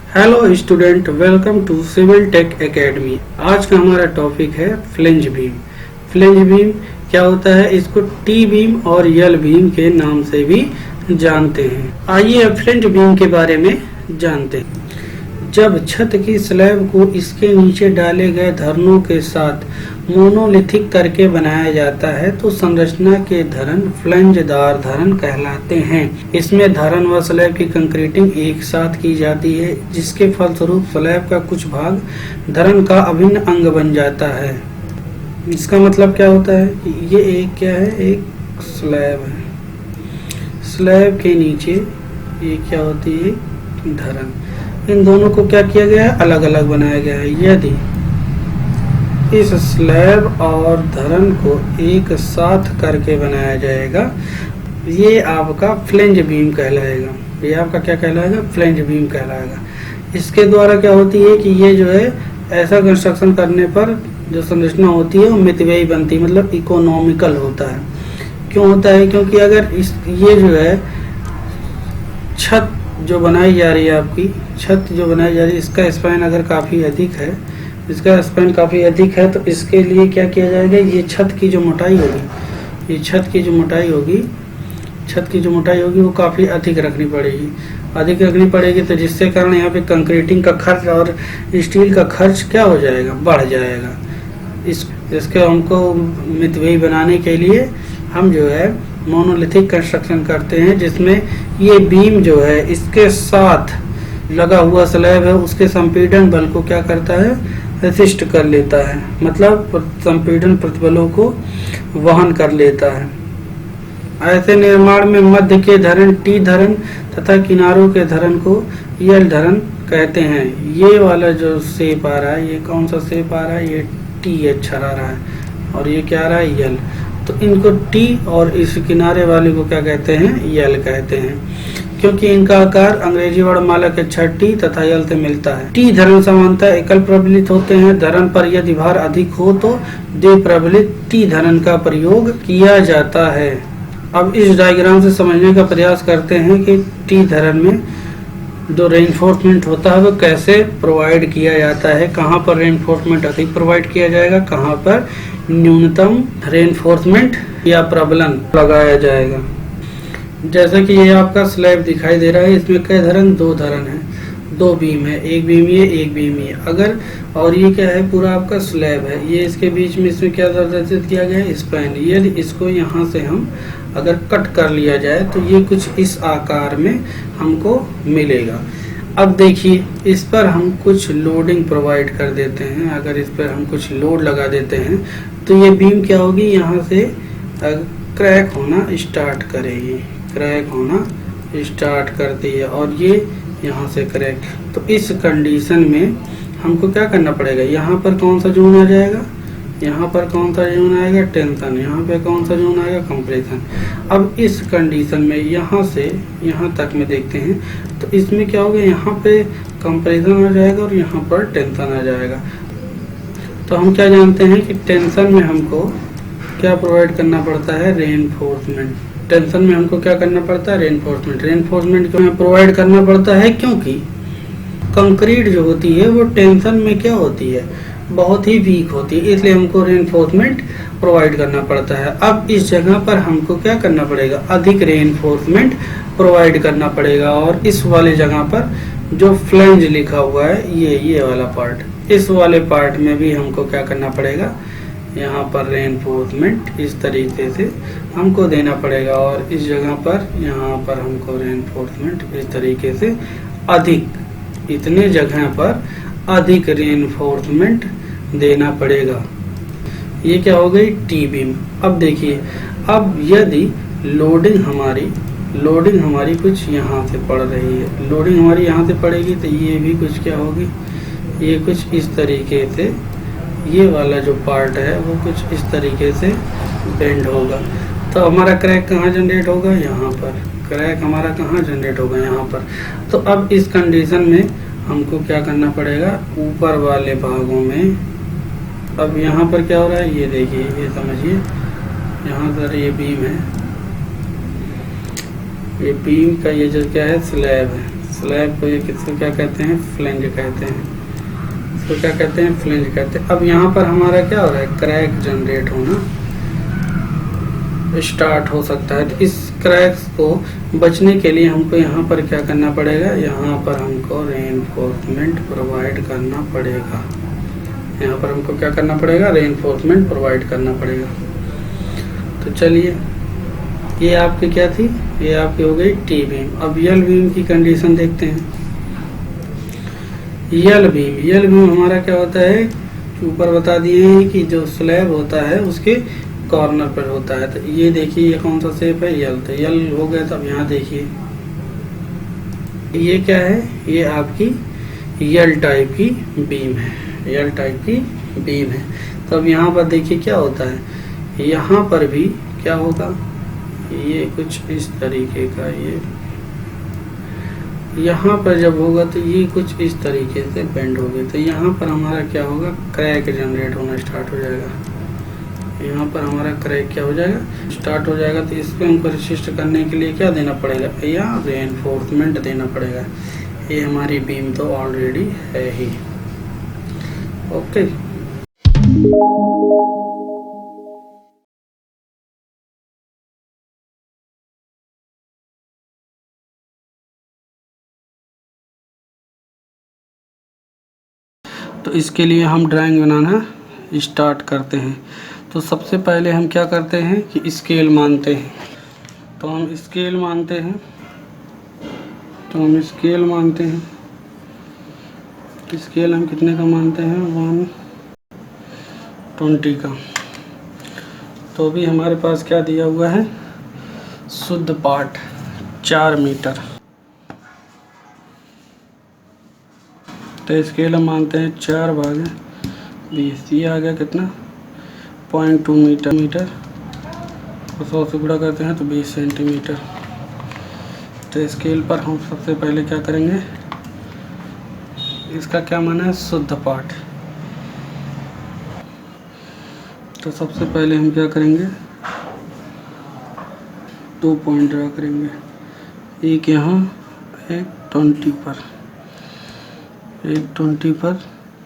Hello student, welcome to civil tech academy. आज का हमारा टॉपिक है फ्लेंज बीम। फ्लेंज बीम क्या होता है, इसको टी बीम और यल बीम के नाम से भी जानते हैं। आइए अब फ्लेंज बीम के बारे में जानते हैं। जब छत की स्लैब को इसके नीचे डाले गए धरनों के साथ मोनोलिथिक करके बनाया जाता है तो संरचना के धरन फ्लेंजदार धरन कहलाते हैं। इसमें धरन व स्लैब की कंक्रीटिंग एक साथ की जाती है, जिसके फलस्वरूप स्लैब का कुछ भाग धरन का अभिन्न अंग बन जाता है। इसका मतलब क्या होता है कि ये एक क्या है, एक स्लैब है। स्लैब के नीचे ये क्या होती है, धरन। इन दोनों को क्या किया गया है, अलग अलग बनाया गया है। यदि इस स्लैब और धरन को एक साथ करके बनाया जाएगा, ये आपका फ्लेंज बीम कहलाएगा। ये आपका क्या कहलाएगा, फ्लेंज बीम कहलाएगा। इसके द्वारा क्या होती है कि ये जो है ऐसा कंस्ट्रक्शन करने पर जो संरचना होती है वो मितव्ययी बनती है, मतलब इकोनॉमिकल होता है। क्यों होता है, क्योंकि अगर ये जो है छत जो बनाई जा रही है, आपकी छत जो बनाई जा रही है, इसका स्पैन अगर काफ़ी अधिक है, इसका स्पैन काफ़ी अधिक है, तो इसके लिए क्या किया जाएगा, ये छत की जो मोटाई होगी, ये छत की जो मोटाई होगी, छत की जो मोटाई होगी वो काफ़ी अधिक रखनी पड़ेगी। अधिक रखनी पड़ेगी तो जिससे कारण यहाँ पे कंक्रीटिंग का खर्च और स्टील का खर्च क्या हो जाएगा, बढ़ जाएगा। इसके हमको मितव्ययी बनाने के लिए हम जो है मोनोलिथिक कंस्ट्रक्शन करते हैं, जिसमें ये बीम जो है इसके साथ लगा हुआ स्लैब है, उसके संपीड़न बल को क्या करता है, रेसिस्ट कर लेता है, मतलब संपीड़न प्रतिबलों को वहन कर लेता है। ऐसे निर्माण में मध्य के धरन टी धरन तथा किनारों के धरन को यल धरन कहते हैं। ये वाला जो शेप आ रहा है, ये कौन सा शेप आ रहा है, ये टी अच्छा आ रहा है, और ये क्या आ रहा है, यल। तो इनको टी और इस किनारे वाले को क्या कहते हैं, यल कहते हैं, क्योंकि इनका आकार अंग्रेजी वर्णमाला के अक्षर टी तथा यल से मिलता है। टी धरन सामान्यतः एकल प्रबलित होते हैं। धरन पर यदि भार अधिक हो तो द्वि प्रबलित टी धरन का प्रयोग किया जाता है। अब इस डायग्राम से समझने का प्रयास करते हैं कि टी धरन में जो रेनफोर्समेंट होता है वो कैसे प्रोवाइड किया जाता है, कहाँ पर रेनफोर्समेंट अधिक प्रोवाइड किया जाएगा, कहाँ पर न्यूनतम रेनफोर्समेंट या प्रबलन लगाया जाएगा। जैसा कि ये आपका स्लैब दिखाई दे रहा है, इसमें कई धरन, दो धरन है, दो बीम है, एक बीम ये, एक बीम ये। अगर और ये क्या है, पूरा आपका स्लैब है, ये इसके बीच में इसमें क्या प्रदर्शित किया गया है, स्पैन। यदि इसको यहाँ से हम अगर कट कर लिया जाए तो ये कुछ इस आकार में हमको मिलेगा। अब देखिए, इस पर हम कुछ लोडिंग प्रोवाइड कर देते हैं। अगर इस पर हम कुछ लोड लगा देते हैं तो ये बीम क्या होगी, यहाँ से क्रैक होना स्टार्ट करेगी, क्रैक होना स्टार्ट करती है, और ये यहाँ से क्रैक। तो इस कंडीशन में हमको क्या करना पड़ेगा, यहाँ पर कौन सा जोन आ जाएगा, यहाँ पर कौन सा जोन आएगा, टेंशन। यहाँ पे कौन सा जोन आएगा, कंप्रेशन। अब इस कंडीशन में यहाँ से यहाँ तक में देखते हैं तो इसमें क्या होगा, यहाँ पे कंप्रेशन आ जाएगा और यहाँ पर टेंशन आ जाएगा। तो हम क्या जानते हैं कि टेंशन में हमको क्या प्रोवाइड करना पड़ता है, रेनफोर्समेंट। टेंशन में हमको क्या करना पड़ता है, रेनफोर्समेंट। रेनफोर्समेंट क्यों प्रोवाइड करना पड़ता है, क्योंकि कंक्रीट जो होती है वो टेंशन में क्या होती है, बहुत ही वीक होती है, इसलिए हमको रेनफोर्समेंट प्रोवाइड करना पड़ता है। अब इस जगह पर हमको क्या करना पड़ेगा, अधिक रेनफोर्समेंट प्रोवाइड करना पड़ेगा, और इस वाले जगह पर जो फ्लेंज लिखा हुआ है, ये वाला पार्ट, इस वाले पार्ट में भी हमको क्या करना पड़ेगा, यहाँ पर रेनफोर्समेंट इस तरीके से हमको देना पड़ेगा, और इस जगह पर यहाँ पर हमको रेनफोर्समेंट इस तरीके से अधिक, इतने जगह पर अधिक रेनफोर्समेंट देना पड़ेगा। ये क्या हो गई, टी बीम। अब देखिए, अब यदि लोडिंग हमारी कुछ यहाँ से पड़ रही है, लोडिंग हमारी यहाँ से पड़ेगी तो ये भी कुछ क्या होगी, ये कुछ इस तरीके से, ये वाला जो पार्ट है वो कुछ इस तरीके से बेंड होगा। तो हमारा क्रैक कहाँ जनरेट होगा, यहाँ पर। क्रैक हमारा कहाँ जनरेट होगा, यहाँ पर। तो अब इस कंडीशन में हमको क्या करना पड़ेगा, ऊपर वाले भागों में। अब यहाँ पर क्या हो रहा है, ये देखिए, ये समझिए, यहाँ पर ये बीम है, ये बीम का ये जो क्या है, स्लैब है। स्लैब को ये किसको क्या कहते हैं, फ्लेंज कहते हैं, इसको क्या कहते हैं, फ्लेंज कहते हैं। अब यहाँ पर हमारा क्या हो रहा है, क्रैक जनरेट होना स्टार्ट हो सकता है। तो इस क्रैक्स को बचने के लिए हमको यहाँ पर क्या करना पड़ेगा, यहाँ पर हमको रेनफोर्समेंट प्रोवाइड करना पड़ेगा। यहाँ पर हमको क्या करना पड़ेगा, रेनफोर्समेंट प्रोवाइड करना पड़ेगा। तो चलिए, ये आपकी क्या थी, ये आपकी हो गई टी बीम। अब यल बीम की कंडीशन देखते हैं। यल बीम हमारा क्या होता है, ऊपर बता दिए हैं कि जो स्लैब होता है उसके कॉर्नर पर होता है। तो ये देखिए, ये कौन सा शेप है, यल। तो यल हो गया। तो अब यहाँ देखिए, ये क्या है, ये आपकी यल टाइप की बीम है, यल टाइप की बीम है। तो अब यहाँ पर देखिए क्या होता है, यहाँ पर भी क्या होगा, ये कुछ इस तरीके का, ये यहाँ पर जब होगा तो ये कुछ इस तरीके से बेंड होगी। तो यहाँ पर हमारा क्या होगा, क्रैक जनरेट होना स्टार्ट हो जाएगा। यहाँ पर हमारा क्रैक क्या हो जाएगा, स्टार्ट हो जाएगा। तो इसको हमको रेसिस्ट करने के लिए क्या देना पड़ेगा, या रेनफोर्समेंट देना पड़ेगा। ये हमारी बीम तो ऑलरेडी है ही। ओके, तो इसके लिए हम ड्राइंग बनाना स्टार्ट करते हैं। तो सबसे पहले हम क्या करते हैं कि स्केल मानते हैं। तो हम स्केल मानते हैं, स्केल हम कितने का मानते हैं, 120 का। तो भी हमारे पास क्या दिया हुआ है, शुद्ध पार्ट 4 मीटर। तो स्केल हम मानते हैं 4/20। ये आ गया कितना, 0.2 मीटर। और 100 से गुणा करते हैं तो 20 सेंटीमीटर। तो स्केल पर हम सबसे पहले क्या करेंगे, इसका क्या माना है, शुद्ध पार्ट। तो सबसे पहले हम क्या करेंगे, 2 पॉइंट ड्रा करेंगे, एक यहाँ, एक 20 पर। एक 20 पर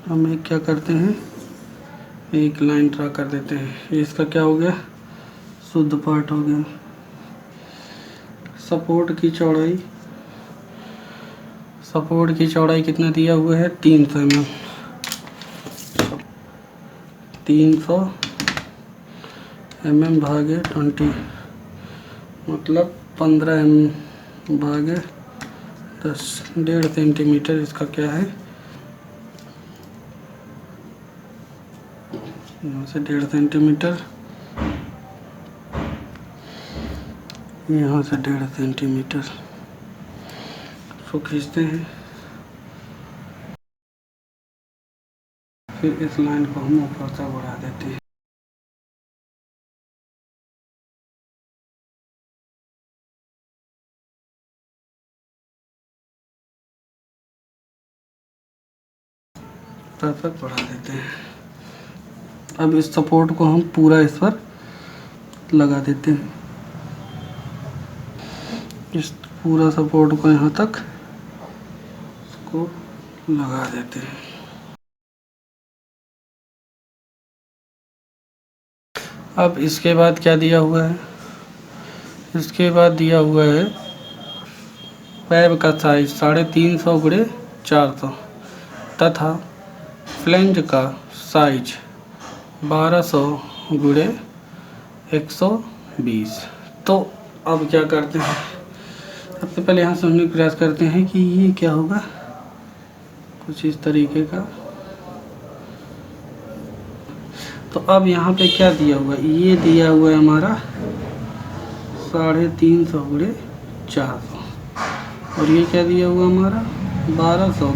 हम एक क्या करते हैं, एक लाइन ड्रा कर देते हैं। इसका क्या हो गया, शुद्ध पार्ट हो गया। सपोर्ट की चौड़ाई कितना दिया हुआ है, 300 mm। 300 mm भागे 20, मतलब 15 mm भागे 10, 1.5 सेंटीमीटर इसका क्या है, यहाँ से 1.5 सेंटीमीटर, यहाँ से 1.5 सेंटीमीटर। इसको खींचते हैं, फिर इस लाइन को हम ऊपर से बढ़ा देते हैं। तक बढ़ा देते हैं। अब इस सपोर्ट को हम पूरा इस पर लगा देते हैं, इस पूरा सपोर्ट को यहाँ तक इसको लगा देते हैं। अब इसके बाद क्या दिया हुआ है, इसके बाद दिया हुआ है पैब का साइज 350 × 400 तथा फ्लेंज का साइज 1200 × 120। तो अब क्या करते हैं, सबसे पहले यहाँ समझने का प्रयास करते हैं कि ये क्या होगा, कुछ इस तरीके का। तो अब यहाँ पे क्या दिया हुआ है, ये दिया हुआ है हमारा 350 × 400, और ये क्या दिया हुआ हमारा 1200 ×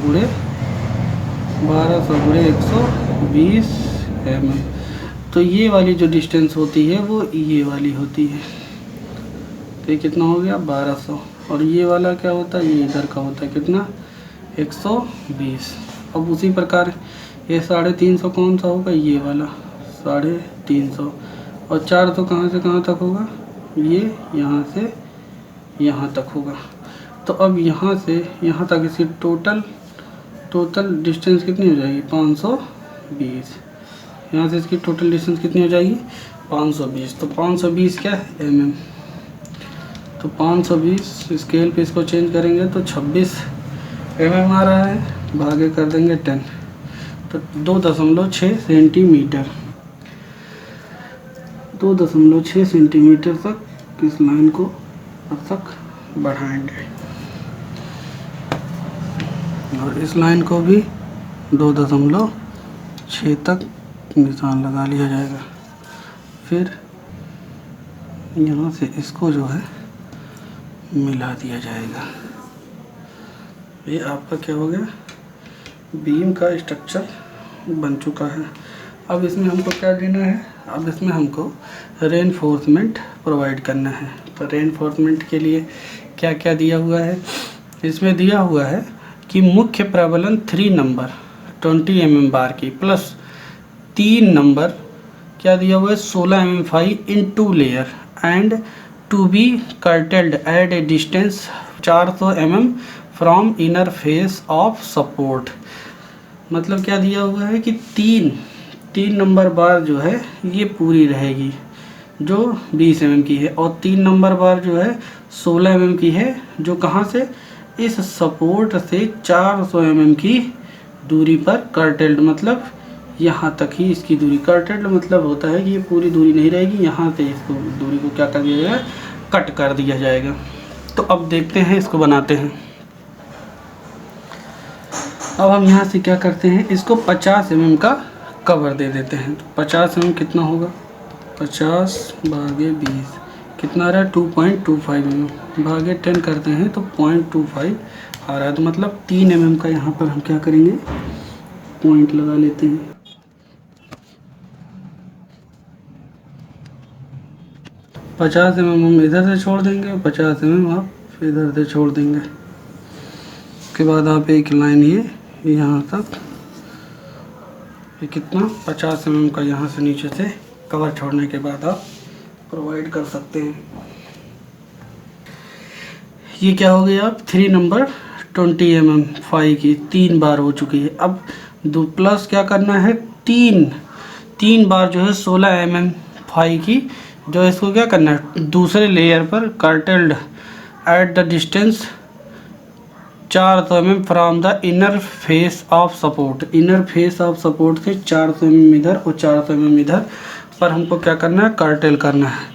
120 mm। तो ये वाली जो डिस्टेंस होती है वो ये वाली होती है। तो ये कितना हो गया 1200, और ये वाला क्या होता है, ये इधर का होता है कितना 120। अब उसी प्रकार ये 350 कौन सा होगा, ये वाला 350, और 400 कहाँ से कहाँ तक होगा, ये यहाँ से यहाँ तक होगा। तो अब यहाँ से यहाँ तक इसकी टोटल डिस्टेंस कितनी हो जाएगी 520। यहाँ से इसकी टोटल डिस्टेंस कितनी हो जाएगी 520। तो 520 क्या है mm। तो 520 स्केल पे इसको चेंज करेंगे तो 26 mm आ रहा है, भागे कर देंगे 10 तो 2.6 सेंटीमीटर, 2.6 सेंटीमीटर तक इस लाइन को अब तक बढ़ाएंगे और इस लाइन को भी 2.6 तक निशान लगा लिया जाएगा। फिर यहाँ से इसको जो है मिला दिया जाएगा। ये आपका क्या हो गया, बीम का स्ट्रक्चर बन चुका है। अब इसमें हमको क्या देना है, अब इसमें हमको रेनफोर्समेंट प्रोवाइड करना है। तो रेनफोर्समेंट के लिए क्या क्या दिया हुआ है, इसमें दिया हुआ है कि मुख्य प्रबलन 3 नंबर 20 mm बार की प्लस 3 नंबर क्या दिया हुआ है 16 mm five in 2 layer and to be curtailed at a distance 400 mm from inner face of support. मतलब क्या दिया हुआ है कि तीन नंबर बार जो है ये पूरी रहेगी जो 20 mm की है, और 3 नंबर बार जो है 16 mm की है जो कहाँ से, इस सपोर्ट से 400 mm की दूरी पर कर्टेल्ड, मतलब यहाँ तक ही इसकी दूरी। कर्टेल्ड मतलब होता है कि ये पूरी दूरी नहीं रहेगी, यहाँ से इसको दूरी को क्या कर दिया जाएगा, कट कर दिया जाएगा। तो अब देखते हैं, इसको बनाते हैं। अब हम यहाँ से क्या करते हैं, इसको 50 mm का कवर दे देते हैं। तो 50 mm कितना होगा, 50 भागे 20 कितना आ रहा है 2.25 mm, भागे 10 करते हैं तो 0.25 आ रहा है। तो मतलब 3 mm का यहाँ पर हम क्या करेंगे, पॉइंट लगा लेते हैं। पचास mm हम इधर से छोड़ देंगे, 50 mm आप इधर से छोड़ देंगे। उसके बाद आप एक लाइन ये यहाँ तक, ये कितना 50 mm का यहाँ से नीचे से कवर छोड़ने के बाद आप प्रोवाइड कर सकते हैं। ये क्या हो गया, आप 3 नंबर 20 mm फाइव की 3 बार हो चुकी है। अब दो प्लस क्या करना है, तीन बार जो है 16 mm फाइव की, जो इसको क्या करना है दूसरे लेयर पर curtailed at the distance 400 mm from the inner face of support. Inner face of support से 400 mm इधर और 400 mm इधर पर हमको क्या करना है, कर्टेल करना है।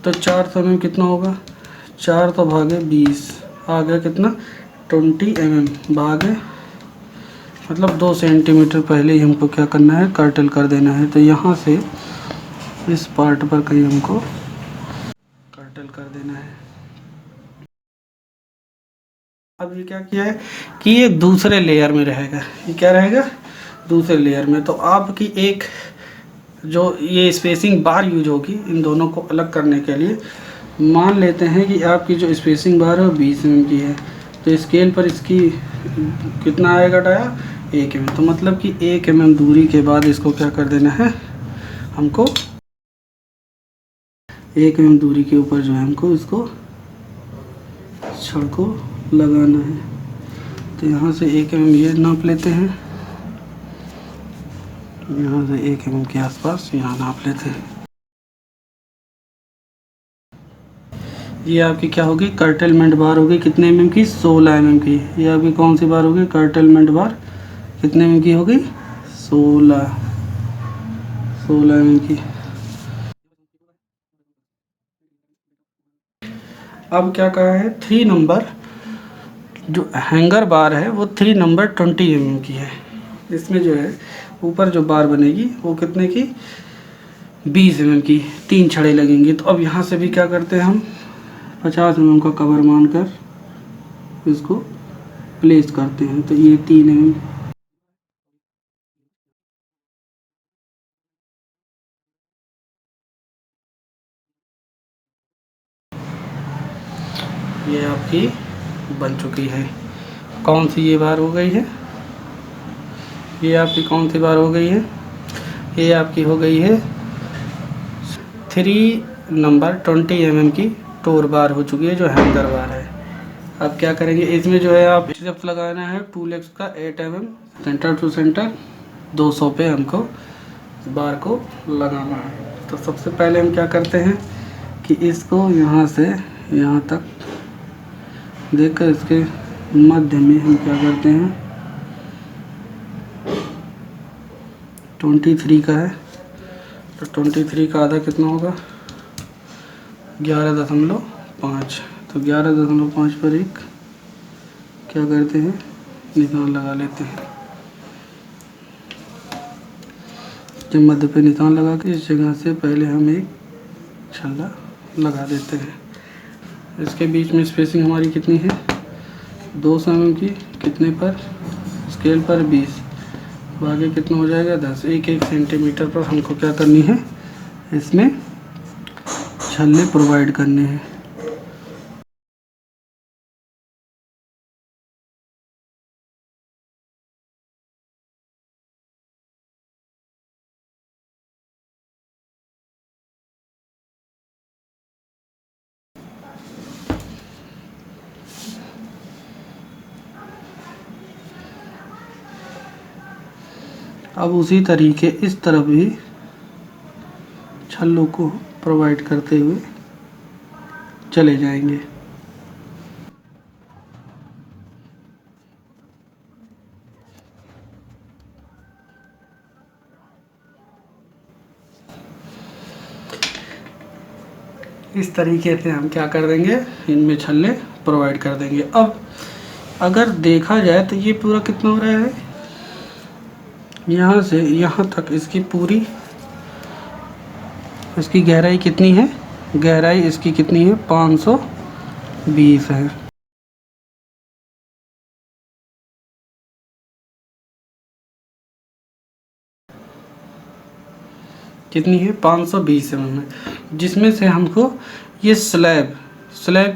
तो 400 mm कितना होगा, 4 तो भागे 20 आ गया कितना 20 mm भागे, मतलब 2 सेंटीमीटर पहले ही हमको क्या करना है, कर्टेल कर देना है। तो यहाँ से इस पार्ट पर कहीं हमको कर्टेल कर देना है। अब ये क्या किया है कि ये दूसरे लेयर में रहेगा, ये क्या रहेगा दूसरे लेयर में। तो आपकी एक जो ये स्पेसिंग बार यूज होगी इन दोनों को अलग करने के लिए, मान लेते हैं कि आपकी जो स्पेसिंग बार है वो 20 mm की है, तो स्केल पर इसकी कितना आएगा डाया 1 mm। तो मतलब कि 1 mm दूरी के बाद इसको क्या कर देना है, हमको 1 mm दूरी के ऊपर जो है हमको इसको छड़ को लगाना है। तो यहाँ से 1 mm ये नाप लेते हैं, यहाँ से 1 mm के आसपास यहाँ नाप लेते हैं। ये आपकी क्या होगी, कर्टेलमेंट बार होगी कितने mm की, 16 mm की। ये आपकी कौन सी बार होगी, कर्टेलमेंट बार कितने mm की होगी, 16 mm की। अब क्या कहा है, 3 नंबर जो हैंगर बार है वो 3 नंबर 20 mm की है। इसमें जो है ऊपर जो बार बनेगी वो कितने की, 20 mm की, 3 छड़े लगेंगे। तो अब यहाँ से भी क्या करते हैं हम 50 mm का कवर मानकर इसको प्लेस करते हैं। तो ये 3 mm, ये आपकी बन चुकी है। कौन सी ये बार हो गई है, ये आपकी कौन सी बार हो गई है, ये आपकी हो गई है 3 नंबर 20 mm की टोर बार हो चुकी है जो हैंगर बार है। अब क्या करेंगे, इसमें जो है आप स्टेप्स लगाना है टूल एक्स का 8 mm सेंटर टू सेंटर 200 पे हमको बार को लगाना है। तो सबसे पहले हम क्या करते हैं कि इसको यहाँ से यहाँ तक देखकर इसके मध्य में हम क्या करते हैं 23 का है, तो 23 का आधा कितना होगा 11.5। तो 11.5 पर एक क्या करते हैं निशान लगा लेते हैं। जब मध्य पे निशान लगा के इस जगह से पहले हम एक छल्ला लगा देते हैं। इसके बीच में स्पेसिंग हमारी कितनी है 2 mm की, कितने पर स्केल पर 20, आगे कितना हो जाएगा 10। 1 सेंटीमीटर पर हमको क्या करनी है इसमें छल्ले प्रोवाइड करने हैं। अब उसी तरीके इस तरफ भी छल्लों को प्रोवाइड करते हुए चले जाएंगे। इस तरीके से हम क्या कर देंगे इनमें छल्ले प्रोवाइड कर देंगे। अब अगर देखा जाए तो ये पूरा कितना हो रहा है, यहाँ से यहाँ तक इसकी पूरी इसकी गहराई कितनी है, गहराई इसकी कितनी है 520 है। कितनी है 520 mm है, जिसमें से हमको ये स्लैब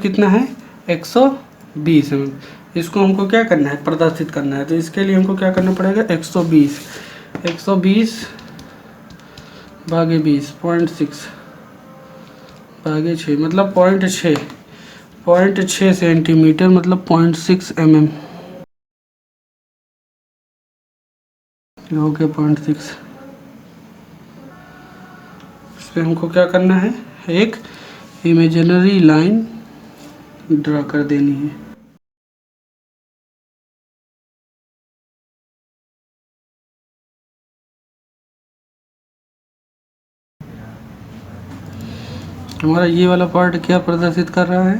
कितना है 120 mm। इसको हमको क्या करना है प्रदर्शित करना है। तो इसके लिए हमको क्या करना पड़ेगा 120 भागे 20 0.6 भागे 6 मतलब 0.6 सेंटीमीटर मतलब 0.6 mm हो गया 0.6। इस पर हमको क्या करना है एक इमेजिनरी लाइन ड्रा कर देनी है। हमारा ये वाला पार्ट क्या प्रदर्शित कर रहा है,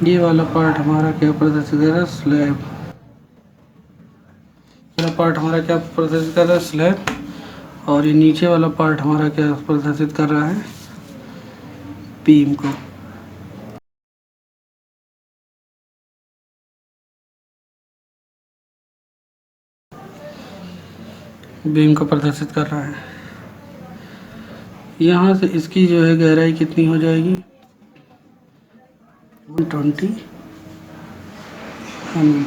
ये वाला पार्ट हमारा क्या प्रदर्शित कर रहा है स्लैब। वाला पार्ट हमारा क्या प्रदर्शित कर रहा है स्लैब, और ये नीचे वाला पार्ट हमारा क्या प्रदर्शित कर रहा है बीम को। बीम को प्रदर्शित कर रहा है। यहाँ से इसकी जो है गहराई कितनी हो जाएगी 120 mm।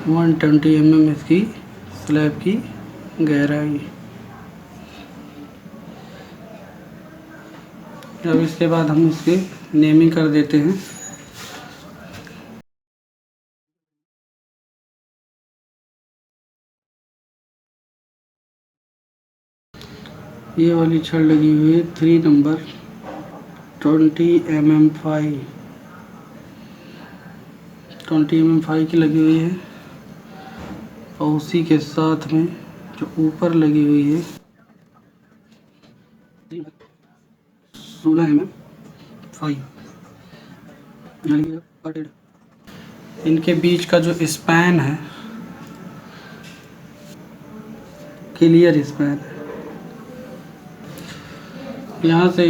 120 mm इसकी स्लैब की गहराई। अब इसके बाद हम इसके नेमिंग कर देते हैं। ये वाली छड़ लगी हुई है 3 नंबर 20 mm 5 की लगी हुई है, और उसी के साथ में जो ऊपर लगी हुई है 16 mm 5। इनके बीच का जो स्पैन है क्लियर स्पैन है। यहाँ से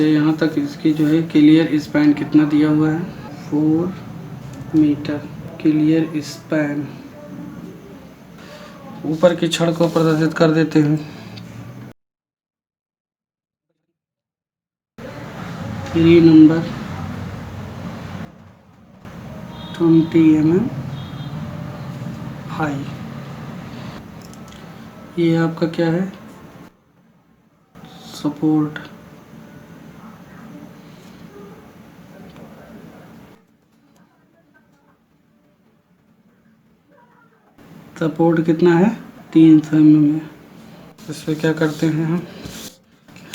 यहाँ तक इसकी जो है क्लियर स्पैन कितना दिया हुआ है 4 मीटर क्लियर स्पैन। ऊपर की छड़ को प्रदर्शित कर देते हैं 3 नंबर 20 mm 5। ये आपका क्या है, सपोर्ट। सपोर्ट कितना है, 300 mm है। इस पर क्या करते हैं हम,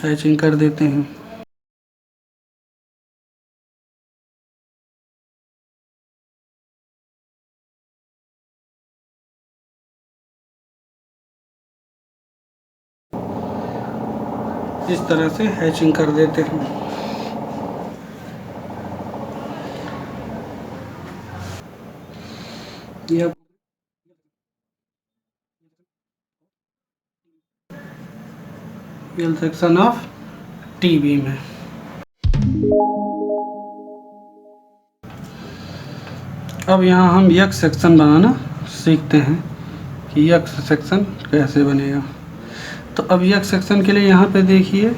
हैचिंग कर देते हैं। इस तरह से हैचिंग कर देते हैं। ये यल सेक्शन ऑफ टी बीम है। अब यहाँ हम यक्स सेक्शन बनाना सीखते हैं कि यक्स सेक्शन कैसे बनेगा। तो अब यक्स सेक्शन के लिए यहाँ पे देखिए,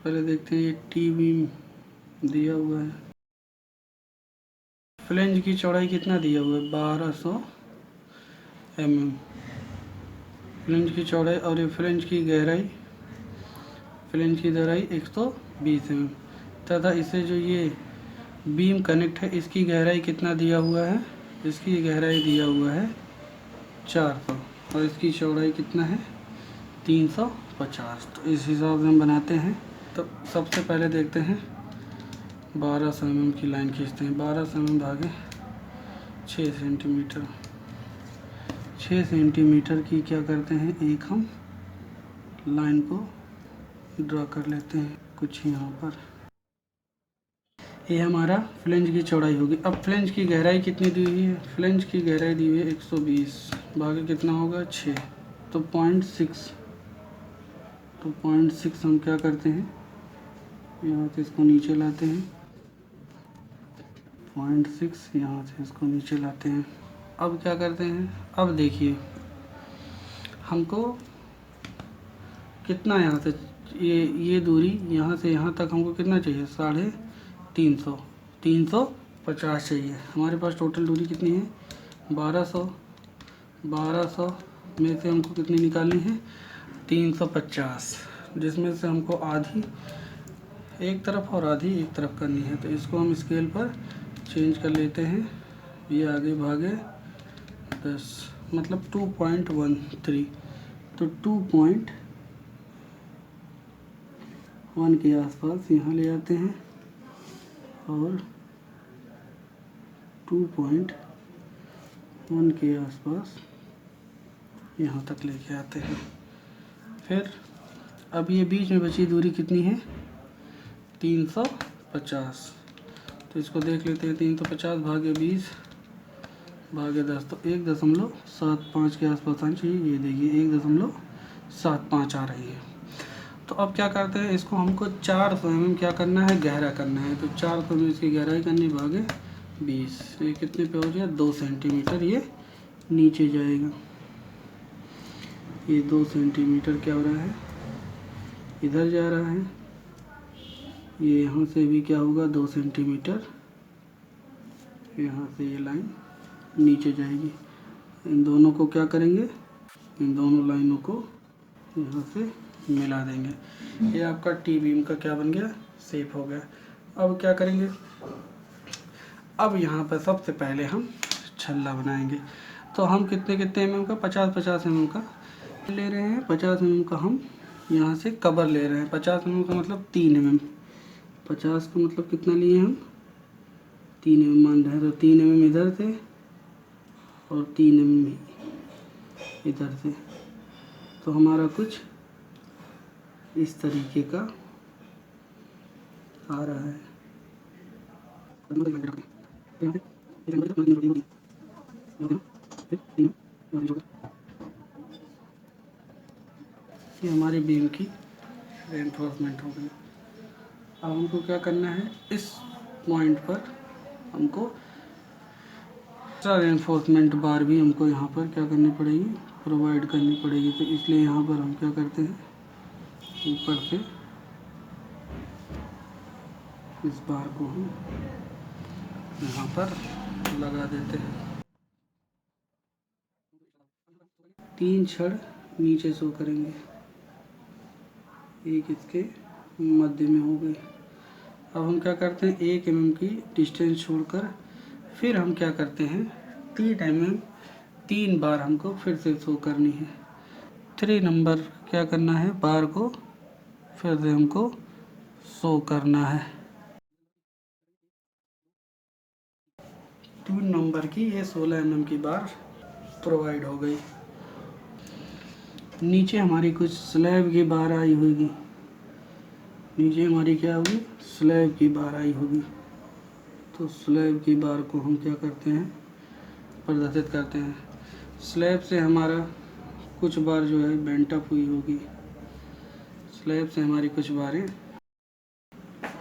पहले देखते हैं ये टी बीम दिया हुआ है। फ्लेंज की चौड़ाई कितना दिया हुआ है, 1200 mm फ्लेंज की चौड़ाई, और ये फ्लेंज की गहराई, फ्लेंज की गहराई 120 mm तथा इसे जो ये बीम कनेक्ट है इसकी गहराई कितना दिया हुआ है, इसकी गहराई दिया हुआ है 400 और इसकी चौड़ाई कितना है 350। तो इस हिसाब से हम बनाते हैं। तो सबसे पहले देखते हैं 1200 mm की लाइन खींचते हैं। 1200 mm भागे 6 सेंटीमीटर, 6 सेंटीमीटर की क्या करते हैं, एक हम लाइन को ड्रा कर लेते हैं कुछ यहाँ पर। ये हमारा फ्लेंज की चौड़ाई होगी। अब फ्लेंज की गहराई कितनी दी हुई है, फ्लेंज की गहराई दी हुई है 120 भागे कितना होगा 6, तो 0.6। तो 0.6 हम क्या करते हैं, यहाँ से इसको नीचे लाते हैं, 0.6 यहाँ से इसको नीचे लाते हैं। अब क्या करते हैं, अब देखिए हमको कितना यहाँ से ये दूरी यहाँ से यहाँ तक हमको कितना चाहिए, 350, 350 चाहिए। हमारे पास टोटल दूरी कितनी है 1200, 1200 में से हमको कितनी निकालनी है 350, जिसमें से हमको आधी एक तरफ और आधी एक तरफ करनी है। तो इसको हम स्केल पर चेंज कर लेते हैं, ये आगे भागे 10 मतलब 2.13, तो 2.1 के आसपास यहाँ ले आते हैं और 2.1 के आसपास यहाँ तक लेके आते हैं। फिर अब ये बीच में बची दूरी कितनी है 350, तो इसको देख लेते हैं। 350 भागे 20 भागे 10, तो 1.75 के आसपास आनी चाहिए। ये देखिए 1.75 आ रही है। तो अब क्या करते हैं, इसको हमको 400 mm क्या करना है, गहरा करना है। तो 400 mm इसकी गहराई करनी भागे 20, ये कितने पे हो गया 2 सेंटीमीटर, ये नीचे जाएगा। ये 2 सेंटीमीटर क्या हो रहा है, इधर जा रहा है। ये यहाँ से भी क्या होगा 2 सेंटीमीटर, यहाँ से ये लाइन नीचे जाएगी। इन दोनों को क्या करेंगे, इन दोनों लाइनों को यहाँ से मिला देंगे। ये आपका टी बीम का क्या बन गया, शेप हो गया। अब क्या करेंगे, अब यहाँ पर सबसे पहले हम छल्ला बनाएंगे। तो हम कितने कितने mm का, 50-50 mm का ले रहे हैं। 50 mm का हम यहाँ से कवर ले रहे हैं। 50 mm का मतलब 3 mm, 50 का मतलब कितना लिए हम 3 mm मान रहे हैं। तो 3 mm इधर से और 3 mm इधर से, तो हमारा कुछ इस तरीके का आ रहा है। ये हमारी बीम की रेनफोर्समेंट हो गई। अब हमको क्या करना है, इस पॉइंट पर हमको रेनफोर्समेंट बार भी हमको यहाँ पर क्या करनी पड़ेगी, प्रोवाइड करनी पड़ेगी। तो इसलिए यहाँ पर हम क्या करते हैं, ऊपर से इस बार को हम यहाँ पर लगा देते हैं। 3 छड़ नीचे शो करेंगे, एक इसके मध्य में हो गई। अब हम क्या करते हैं, 1 mm की डिस्टेंस छोड़कर फिर हम क्या करते हैं, 3 mm 3 बार हमको फिर से शो करनी है। 3 नंबर क्या करना है, बार को फिर से हमको शो करना है। 3 नंबर की ये 16 mm की बार प्रोवाइड हो गई। नीचे हमारी कुछ स्लैब की बार आई होगी, नीचे हमारी क्या होगी, स्लैब की बार आई होगी। तो स्लैब की बार को हम क्या करते हैं, प्रदर्शित करते हैं। स्लैब से हमारा कुछ बार जो है बेंट अप हुई होगी, स्लैब से हमारी कुछ बारें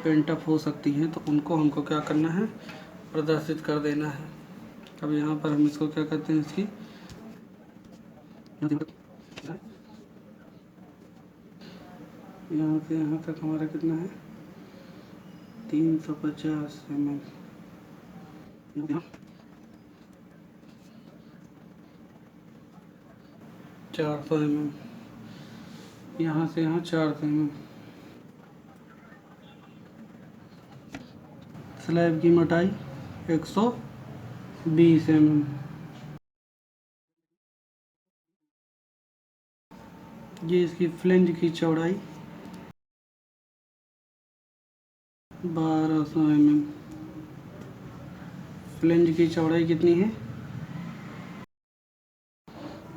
बेंट अप हो सकती हैं, तो उनको हमको क्या करना है, प्रदर्शित कर देना है। अब यहाँ पर हम इसको क्या करते हैं, इसकी यहाँ से यहाँ तक हमारा कितना है, 350 mm, 400 mm, यहाँ से यहाँ 400 mm। स्लैब की मोटाई 120 mm। ये इसकी फ्लेंज की चौड़ाई 1200 mm। फ्लेंज की चौड़ाई कितनी है,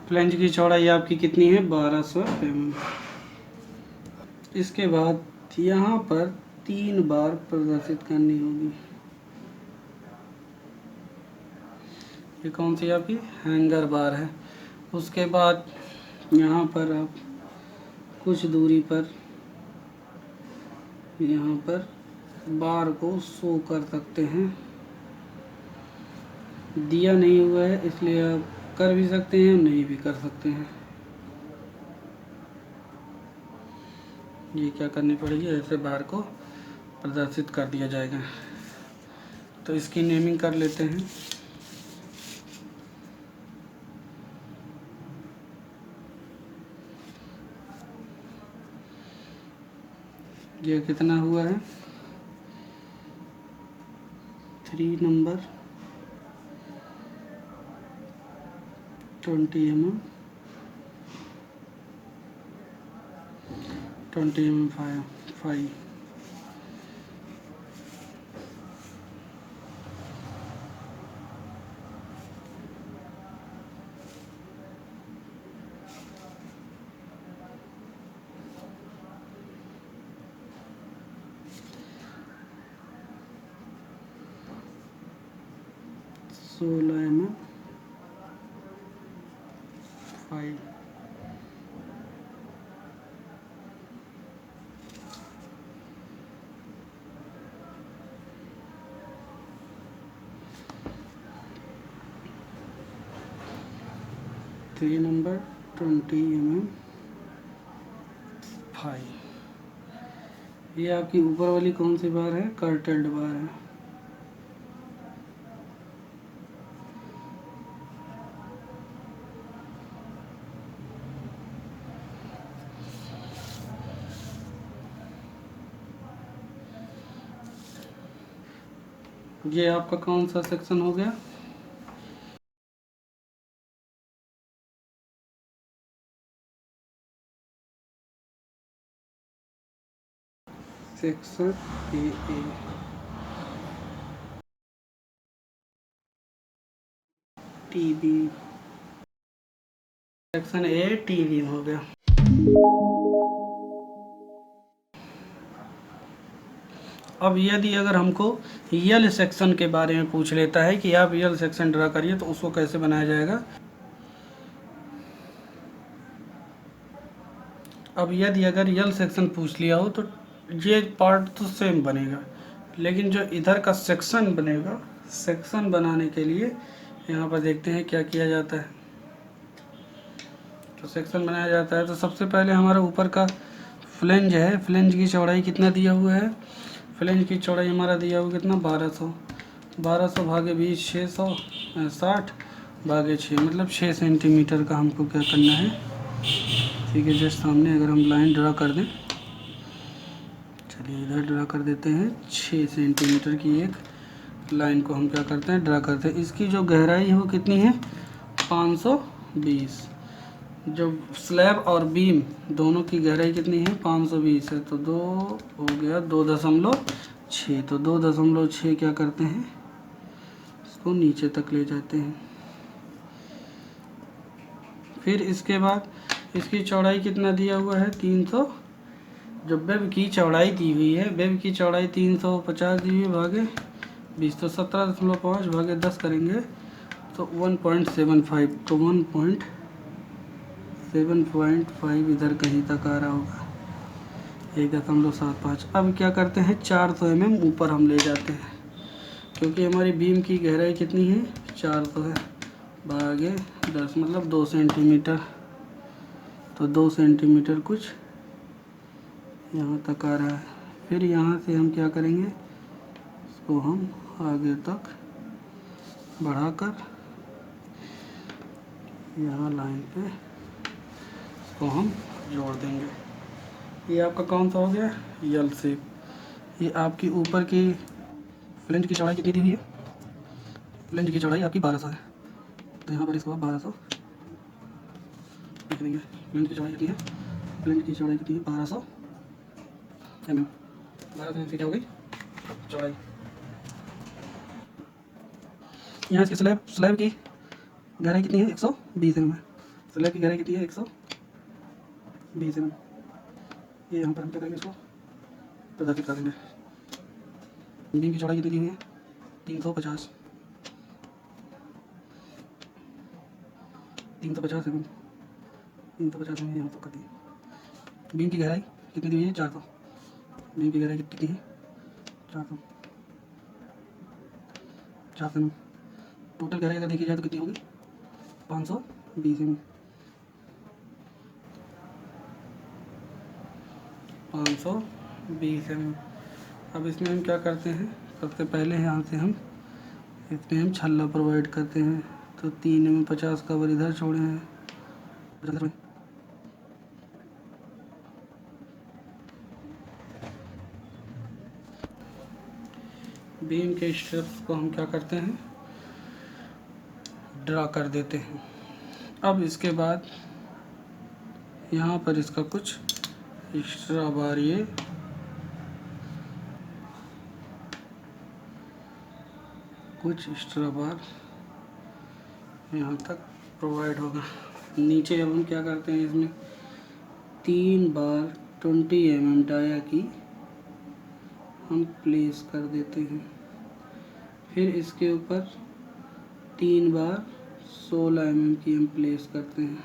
फ्लेंज की चौड़ाई आपकी कितनी है, 1200 mm। इसके बाद यहाँ पर 3 बार प्रदर्शित करनी होगी। ये कौन सी आपकी हैंगर बार है। उसके बाद यहाँ पर आप कुछ दूरी पर यहाँ पर बार को शो कर सकते हैं। दिया नहीं हुआ है इसलिए आप कर भी सकते हैं, नहीं भी कर सकते हैं। ये क्या करनी पड़ेगी, ऐसे बार को प्रदर्शित कर दिया जाएगा। तो इसकी नेमिंग कर लेते हैं। ये कितना हुआ है, 3 नंबर 20 mm 20 mm 5। सोलह mm 5। Three number 20 mm 5। ये आपकी ऊपर वाली कौन सी बार है, कर्टेल्ड बार है। ये आपका कौन सा सेक्शन हो गया, section A. TB section A TB हो गया। अब यदि अगर हमको यल सेक्शन के बारे में पूछ लेता है कि आप यल सेक्शन ड्रा करिए, तो उसको कैसे बनाया जाएगा। अब यदि अगर यल सेक्शन पूछ लिया हो तो ये पार्ट तो सेम बनेगा, लेकिन जो इधर का सेक्शन बनेगा, सेक्शन बनाने के लिए यहाँ पर देखते हैं क्या किया जाता है। तो सेक्शन बनाया जाता है तो सबसे पहले हमारा ऊपर का फ्लेंज है, फ्लेंज की चौड़ाई कितना दिया हुआ है, फ्लेंज की चौड़ाई हमारा दिया हुआ कितना, 1200 भागे 20 660, भागे 6, मतलब 6 सेंटीमीटर का हमको क्या करना है। ठीक है, जस्ट सामने अगर हम लाइन ड्रा कर दें, चलिए इधर ड्रा कर देते हैं। 6 सेंटीमीटर की एक लाइन को हम क्या करते हैं, ड्रा करते हैं। इसकी जो गहराई है वो कितनी है, 520। जो स्लैब और बीम दोनों की गहराई कितनी है, 520 है। तो 2 हो गया 2.6, तो 2.6 क्या करते हैं, इसको नीचे तक ले जाते हैं। फिर इसके बाद इसकी चौड़ाई कितना दिया हुआ है, 300। जो वेब की चौड़ाई दी हुई है, वेब की चौड़ाई 350 दी हुई है, भागे 20, तो 17.5 भागे 10 करेंगे तो 1.75, तो 1.7.5 इधर कहीं तक आ रहा होगा, 1.75। अब क्या करते हैं, 400 mm ऊपर हम ले जाते हैं, क्योंकि हमारी बीम की गहराई कितनी है, 400 है, भागे 10 मतलब 2 सेंटीमीटर। तो 2 सेंटीमीटर कुछ यहाँ तक आ रहा है। फिर यहाँ से हम क्या करेंगे, इसको हम आगे तक बढ़ाकर यहाँ लाइन पे इसको हम जोड़ देंगे। ये आपका कौन सा हो गया, यल शेप। ये आपकी ऊपर की फ्लेंज की चौड़ाई कितनी दी हुई है, फ्लेंज की चौड़ाई आपकी 1200 है, तो यहाँ पर इसको आप 1200 लिख देंगे। फ्लेंज की चौड़ाई कितनी है, फ्लेंज की चौड़ाई कितनी है, 1200 mm। 1200 mm क्या हो गई चौड़ाई। यहाँ इसकी स्लैब की गहराई कितनी है, 120 mm। स्लैब की गहराई कितनी है, 120 mm। ये यहाँ पर हम क्या करेंगे, इसको प्रदर्शित कर देंगे। बीम की चौड़ाई कितनी दी हुई है, 350 mm। 350 mm यहाँ तक कर दिए। बीम की गहराई कितनी दी हुई है, 400। बीम की गहराई कितनी है, 400 mm। टोटल गहराई अगर देखी जाए तो कितनी होगी, 520 mm। 520 mm। अब इसमें हम क्या करते हैं, सबसे पहले यहाँ से हम इसमें हम छल्ला प्रोवाइड करते हैं। तो 3 में 50 कवर इधर छोड़े हैं, बीम के स्ट्रिप्स को हम क्या करते हैं, ड्रा कर देते हैं। अब इसके बाद यहाँ पर इसका कुछ एक्स्ट्रा बार, ये कुछ एक्स्ट्रा बार यहाँ तक प्रोवाइड होगा। नीचे अब हम क्या करते हैं, इसमें 3 बार 20 mm डाया की हम प्लेस कर देते हैं। फिर इसके ऊपर 3 बार 16 mm की हम प्लेस करते हैं।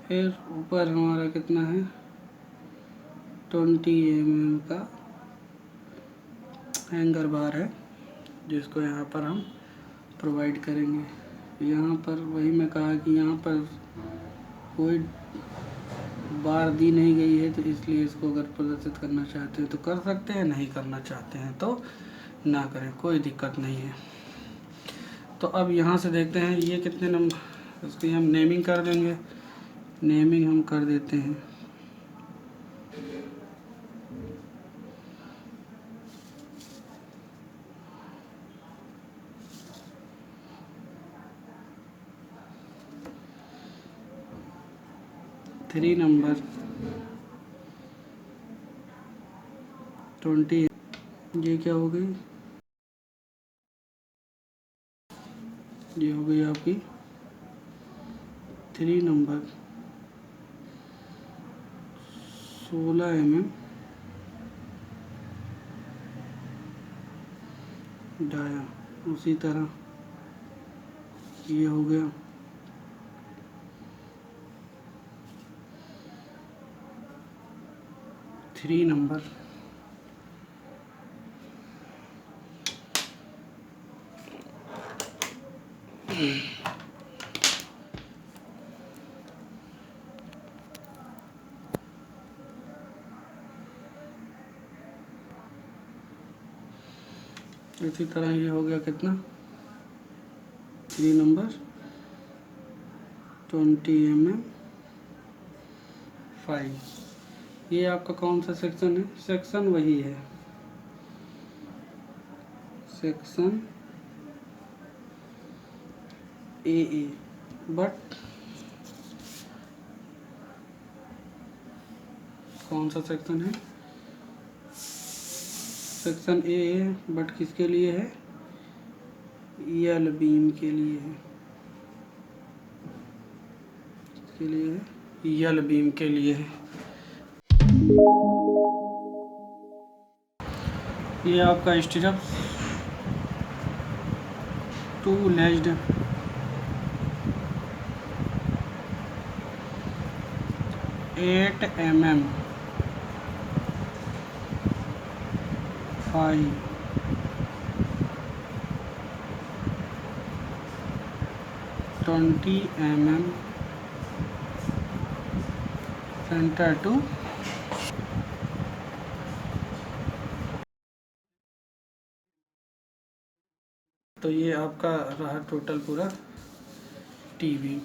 फिर ऊपर हमारा कितना है, 20 mm का हैंगर बार है, जिसको यहाँ पर हम प्रोवाइड करेंगे। यहाँ पर वही मैं कहा कि यहाँ पर कोई बार दी नहीं गई है, तो इसलिए इसको अगर प्रदर्शित करना चाहते हैं तो कर सकते हैं, नहीं करना चाहते हैं तो ना करें, कोई दिक्कत नहीं है। तो अब यहाँ से देखते हैं ये कितने नंबर, उसकी हम नेमिंग कर देंगे। नेमिंग हम कर देते हैं, थ्री नंबर 20। ये क्या हो गई, ये हो गई आपकी 3 नंबर 16 mm डाया। उसी तरह ये हो गया 3 नंबर 3। इसी तरह ये हो गया कितना, 3 नंबर 20 mm 5। ये आपका कौन सा सेक्शन है? सेक्शन वही है, सेक्शन ए, बट कौन सा सेक्शन है? सेक्शन ए है, बट किसके लिए है? यल बीम के लिए है। किसके लिए है? यल बीम के लिए है। ये आपका stirrup 2 legged 8 mm 5 20 mm centre to. तो ये आपका रहा टोटल पूरा टीवी।